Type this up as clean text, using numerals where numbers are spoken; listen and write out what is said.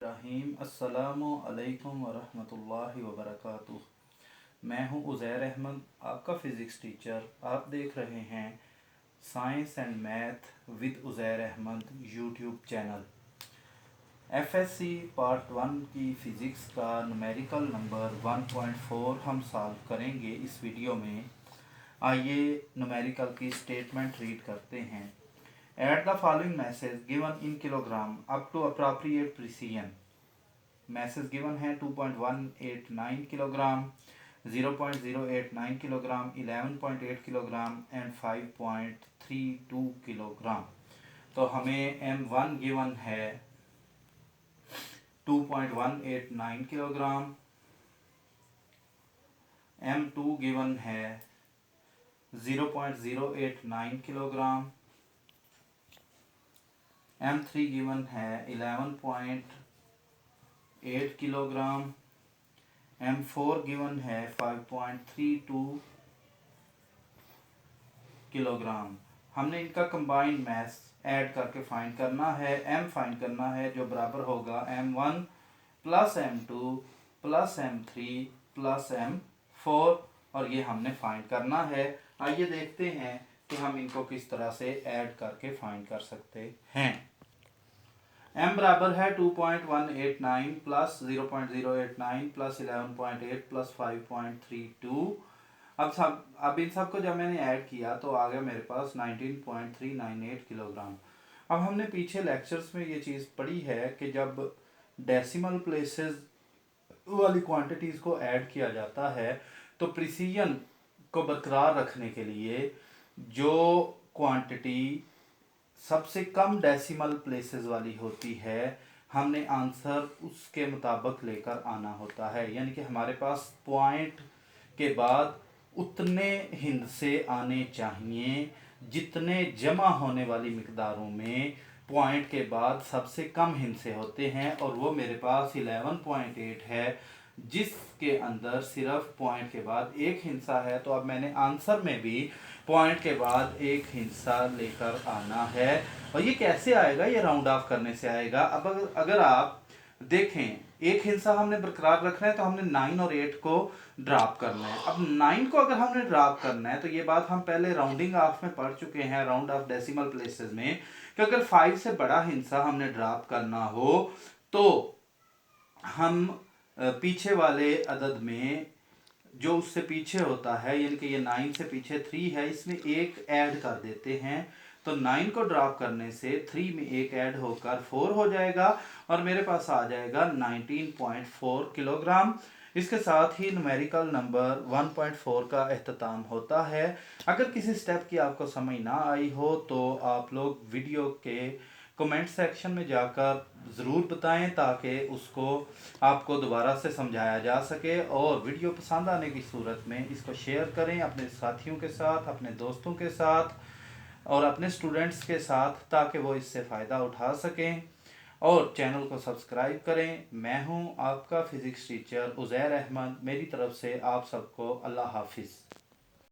रहीम अस्सलामु अलैकुम वरहमतुल्लाहि वबरकातुह। मैं हूं उज़ैर अहमद, आपका फ़िज़िक्स टीचर। आप देख रहे हैं science and math with Uzair Ahmed YouTube channel. FSc part 1 की फ़िज़िक्स का न्यूमेरिकल नंबर 1.4 हम सॉल्व करेंगे इस वीडियो में। आइए न्यूमेरिकल की स्टेटमेंट रीड करते हैं। Add the following message given in kilogram up to appropriate precision. Message given है 2.189 kilogram, 0.089 kilogram, 11.8 kilogram and 5.32 kilogram. तो हमें M1 गिवन है 2.189 किलोग्राम, M2 गिवन है 0.089 किलोग्राम, M3 गिवन है 11.8 किलोग्राम, M4 गिवन है 5.32 kilogram. हमने इनका कंबाइंड मास add करके फाइंड करना है। M फाइंड करना है जो बराबर होगा M1 plus M2 plus M3 plus M4, और ये हमने फाइंड करना है। आइए देखते हैं कि हम इनको किस तरह से ऐड करके फाइंड कर सकते हैं। M बराबर है 2.189 प्लस 0.089 प्लस 11.8 प्लस 5.32। अब इन सब को जब मैंने ऐड किया तो आ गया मेरे पास 19.398 किलोग्राम। अब हमने पीछे लेक्चर्स में ये चीज़ पढ़ी है कि जब डेसिमल प्लेसेस वाली क्वांटिटीज़ को ऐड किया जाता है तो प्रिसीजन को बरकरार रखने के लिए जो क्वांटिटी सबसे कम डेसिमल प्लेसेस वाली होती है हमने आंसर उसके मुताबिक लेकर आना होता है। यानी कि हमारे पास पॉइंट के बाद उतने हिंसे आने चाहिए जितने जमा होने वाली मिकदारों में पॉइंट के बाद सबसे कम हिंसे होते हैं, और वो मेरे पास 11.8 है जिसके अंदर सिर्फ पॉइंट के बाद एक हिंसा है। तो अब मैंने आंसर में भी पॉइंट के बाद एक हिंसा लेकर आना है। और ये कैसे आएगा? ये राउंड ऑफ करने से आएगा। अब अगर आप देखें, एक हिंसा हमने बरकरार रखना है तो हमने 9 और 8 को ड्रॉप करना है। अब 9 को अगर हमने ड्रॉप करना है तो ये बात हम पहले राउंडिंग ऑफ में पढ़ चुके हैं, राउंड ऑफ डेसिमल प्लेसेस में, कि अगर 5 से बड़ा हिंसा हमने ड्रॉप करना हो तो हम पीछे वाले अदद में जो उससे पीछे होता है, यानी कि ये 9 से पीछे 3 है, इसमें एक ऐड कर देते हैं। तो 9 को ड्रॉप करने से 3 में एक ऐड होकर 4 हो जाएगा और मेरे पास आ जाएगा 19.4 किलोग्राम। इसके साथ ही न्यूमेरिकल नंबर 1.4 का अख्ताम होता है। अगर किसी स्टेप की आपको समझ ना आई हो तो आप लोग वीडियो के कमेंट सेक्शन में जाकर ज़रूर बताएं ताकि उसको आपको दोबारा से समझाया जा सके। और वीडियो पसंद आने की सूरत में इसको शेयर करें अपने साथियों के साथ, अपने दोस्तों के साथ और अपने स्टूडेंट्स के साथ, ताकि वो इससे फ़ायदा उठा सकें। और चैनल को सब्सक्राइब करें। मैं हूं आपका फ़िज़िक्स टीचर उज़ैर अहमद। मेरी तरफ से आप सबको अल्लाह हाफिज़।